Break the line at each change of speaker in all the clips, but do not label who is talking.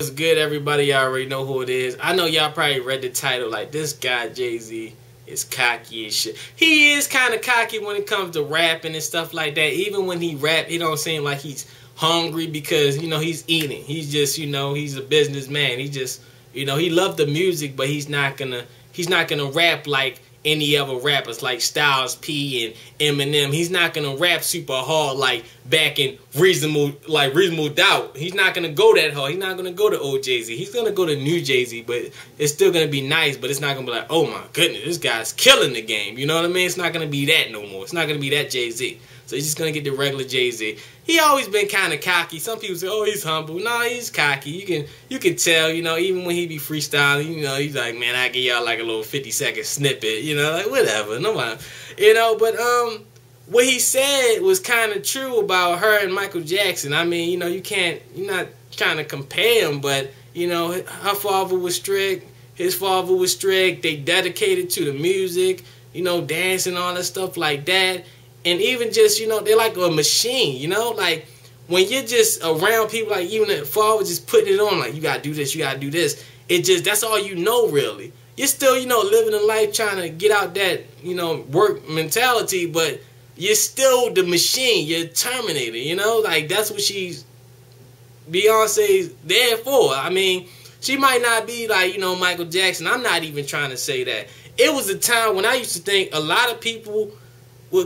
What's good, everybody? Y'all already know who it is. I know y'all probably read the title like, this guy Jay-Z is cocky as shit. He is kind of cocky when it comes to rapping and stuff like that. Even when he rap, he don't seem like he's hungry because, you know, he's eating. He's just, you know, he's a businessman. He just, you know, he loved the music, but he's not gonna rap like any other rappers like Styles P and Eminem. He's not gonna rap super hard like back in Reasonable Doubt. He's not gonna go that hard. He's not gonna go to old Jay-Z. He's gonna go to new Jay-Z, but it's still gonna be nice, but it's not gonna be like, oh my goodness, this guy's killing the game. You know what I mean? It's not gonna be that no more. It's not gonna be that Jay-Z. So he's just gonna get the regular Jay-Z. He always been kind of cocky. Some people say, oh, he's humble. No, he's cocky. You can tell, you know, even when he be freestyling, you know, he's like, man, I give y'all like a little 50-second snippet, you know, like whatever, no mind. You know, but what he said was kind of true about her and Michael Jackson. I mean, you know, you're not trying to compare them, but, you know, her father was strict, his father was strict, they dedicated to the music, you know, dancing, all that stuff like that. And even just, you know, they're like a machine, you know? Like, when you're just around people, like, even the father just putting it on, like, you gotta do this, you gotta do this. It just, that's all you know, really. You're still, you know, living a life trying to get out that, you know, work mentality, but you're still the machine. You're Terminator, you know? Like, that's what Beyonce's there for. I mean, she might not be like, you know, Michael Jackson. I'm not even trying to say that. It was a time when I used to think a lot of people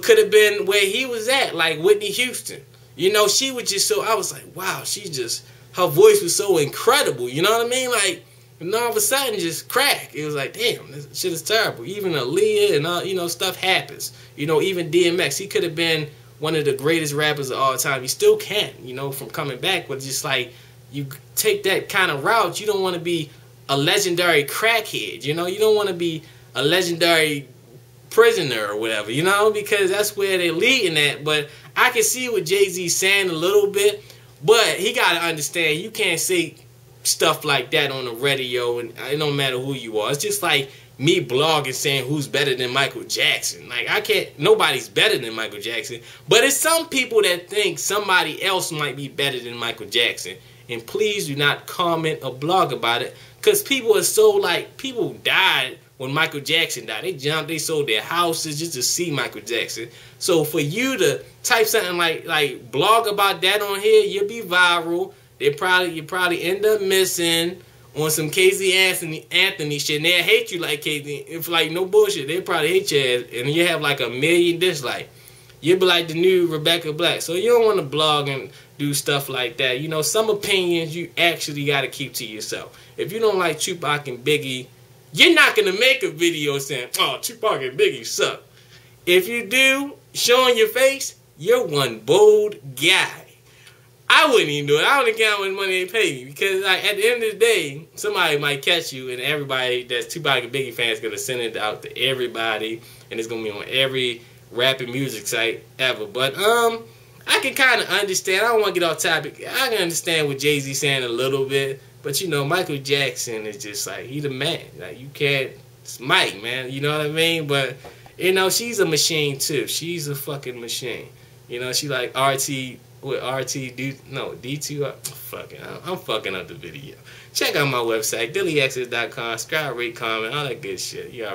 could have been where he was at, like Whitney Houston. You know, she was just so, I was like, wow, her voice was so incredible, you know what I mean? Like, and all of a sudden, just crack. It was like, damn, this shit is terrible. Even Aaliyah and all, you know, stuff happens. You know, even DMX, he could have been one of the greatest rappers of all time. He still can, you know, from coming back, but just like, you take that kind of route, you don't want to be a legendary crackhead, you know? You don't want to be a legendary prisoner or whatever, you know, because that's where they're leading at. But I can see what Jay-Z's saying a little bit, but he got to understand you can't say stuff like that on the radio, and it don't matter who you are. It's just like me blogging saying who's better than Michael Jackson. Like, nobody's better than Michael Jackson, but it's some people that think somebody else might be better than Michael Jackson. And please do not comment or blog about it, because people are so, like, people died when Michael Jackson died. They jumped, they sold their houses just to see Michael Jackson. So for you to type something like blog about that on here, you'll be viral. You probably end up missing on some Casey Anthony shit. And they'll hate you like Casey. If like no bullshit, they probably hate your ass, and you have like 1 million dislikes. You'll be like the new Rebecca Black. So you don't want to blog and do stuff like that. You know, some opinions you actually got to keep to yourself. If you don't like Tupac and Biggie, you're not going to make a video saying, oh, Tupac and Biggie suck. If you do, showing your face, you're one bold guy. I wouldn't even do it. I don't care how much money they pay me, because like, at the end of the day, somebody might catch you, and everybody that's Tupac and Biggie fans is going to send it out to everybody, and it's going to be on every rap and music site ever. But I can kind of understand. I don't want to get off topic. I can understand what Jay-Z's saying a little bit. But, you know, Michael Jackson is just like, he the man. Like, you can't, it's Mike, man. You know what I mean? But, you know, she's a machine, too. She's a fucking machine. You know, she like D2, I'm fucking up the video. Check out my website, dillyexes.com, subscribe, rate, comment, all that good shit. You already